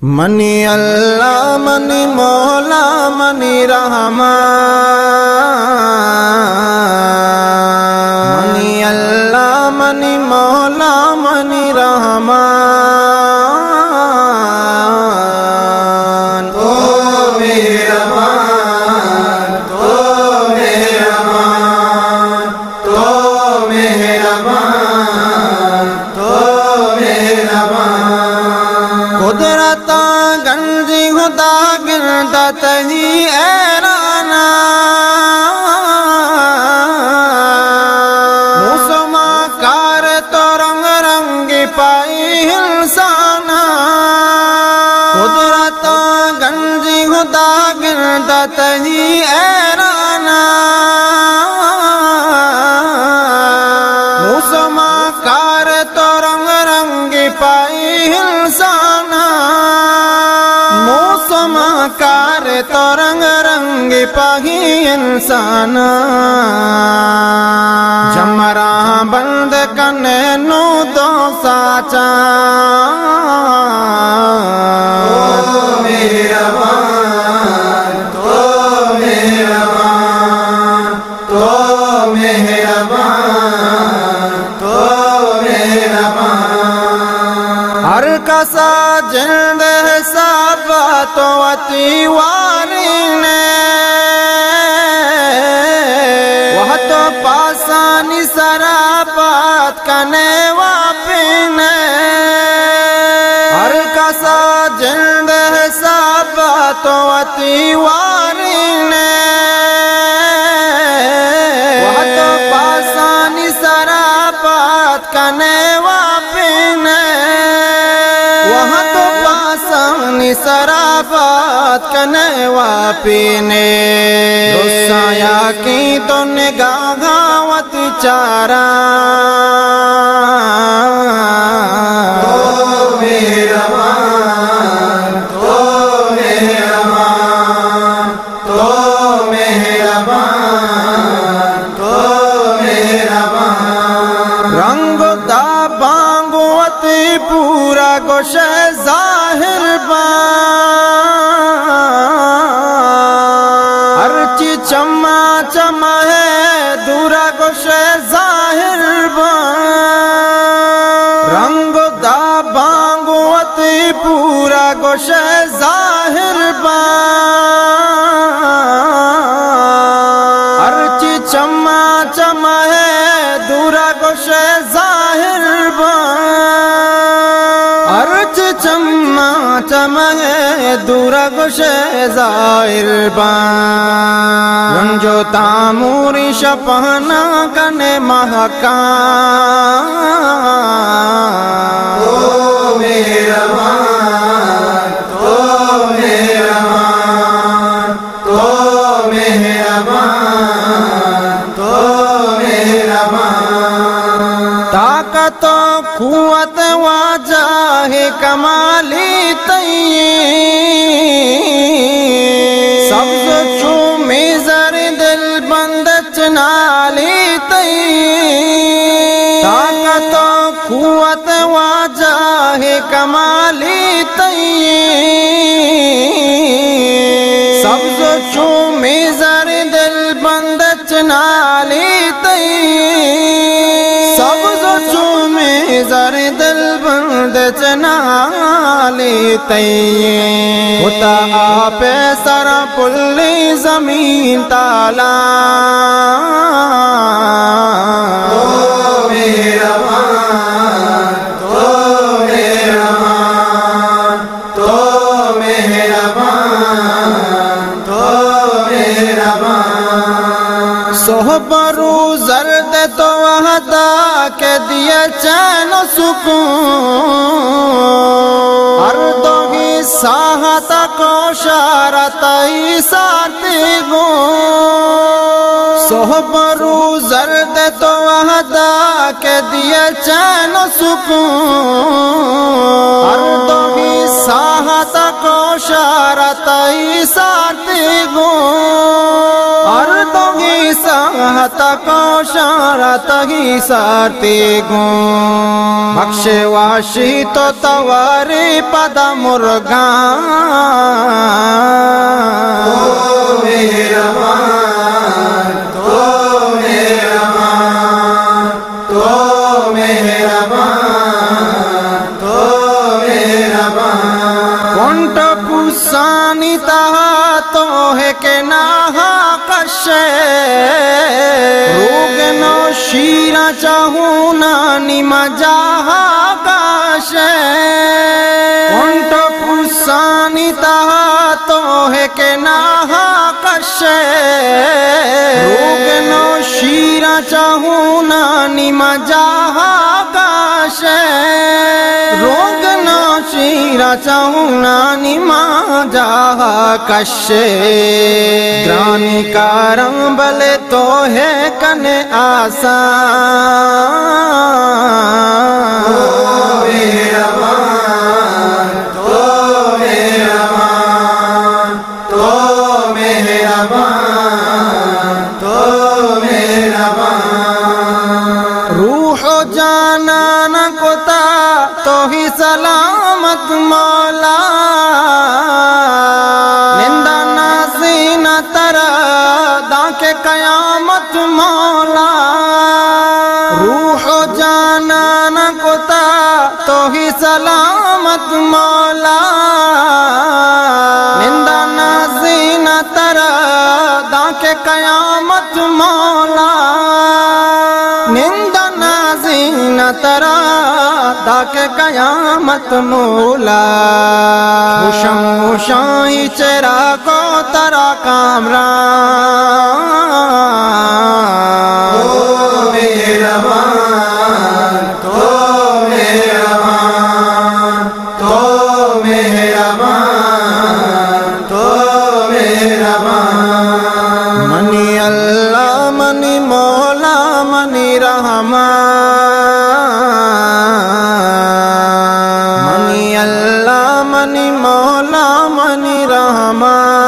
منی اللہ منی مولا منی رحمان، منی اللہ منی مولا منی رحمان، تو مہربان تو مہربان تو مہربان تو مہربان، قدرت گنجی خدا گرد تہی ایرانا، موسم کار تو رنگ رنگ پائی انسانا، قدرت گنجی خدا گرد تہی ایرانا، موسم کار تو رنگ رنگ پائی انسانا، موسم کار تو رنگ رنگ پائی انسانا، جمرا بند کنے نو دو ساچا، تو مہربان تو مہربان تو مہربان تو مہربان، ہر کسا جلد حساب تو اتی واری نے، وہ تو پاسانی سرابات کنے واپنے، ہر کسا جلد حساب تو اتی واری نے، وہ تو پاسانی سرابات کنے واپنے، وہاں تو پاسانی سرابات کنے واپنے، رسایا کی تو نگاہ وت چارا، تو مہربان تو مہربان تو مہربان تو مہربان، رنگ دا بانگوتی پورا گوش ظاہر ہر چی چما چما ہے دورا گوش ظاہر رنگ دا بانگوتی پورا گوش ظاہر ہر چی چما چما ہے دورا گوش ظاہر ہر چی چما چما ہے دورا گوش ظاہر رنجو تاموری شپہنا کنے مہکان، تو مہربان تو مہربان تو مہربان تو مہربان، طاقت و قوت واجہ کمالی تئی، سبز چومی زر دل بند چنالی تئی، طاقت و قوت واجہ کمالی تئی، سبز چومی زر دل بند چنالی تئی، سبز چومی زر دل بند چنالی تئی، ہوتا آپ سر پلی زمین تالا، تو مہربان تو مہربان تو مہربان تو مہربان، صحبرو زرد تو وحدہ کے دیے چین و سکون، ہر دوگی ساحت کو شارت ساتی گو، صحبرو زرد تو وحدہ کے دیے چین و سکون، ہر دوگی ساحت کو شارت ساتی گو، ہر دوگی ساحت سہتا کو شارت ہی سارتی گون بخش واشی تو تواری پدا مرگان تو مہربان تو مہربان تو مہربان تو مہربان کنٹ پسانی تہا تو ہے کہ نہا کشے روگ نو شیرہ چاہوں نانی مجاہا کشے کنٹ پسانی تہا تو ہے کہ نہا کشے روگ نو شیرہ چاہوں نانی مجاہا کشے روگ نو شیرہ چاہوں نانی مجاہا کشے گرانی کارم بلے تو ہے کن آسان تو مہربان تو مہربان تو مہربان تو مہربان روح و جانان کتا تو ہی سلامت مولا نندا نازین ترا دا کے قیامت مولا روح و جانان کتا تو ہی سلامت مولا نندا نازین ترا دا کے قیامت مولا نندا نازین ترا دا کے قیامت مولا خوشم خوشائی چرا کو ترا کامران تو مہربان تو مہربان تو مہربان تو مہربان منی اللہ منی مولا منی رحمان منی اللہ منی مولا منی رحمان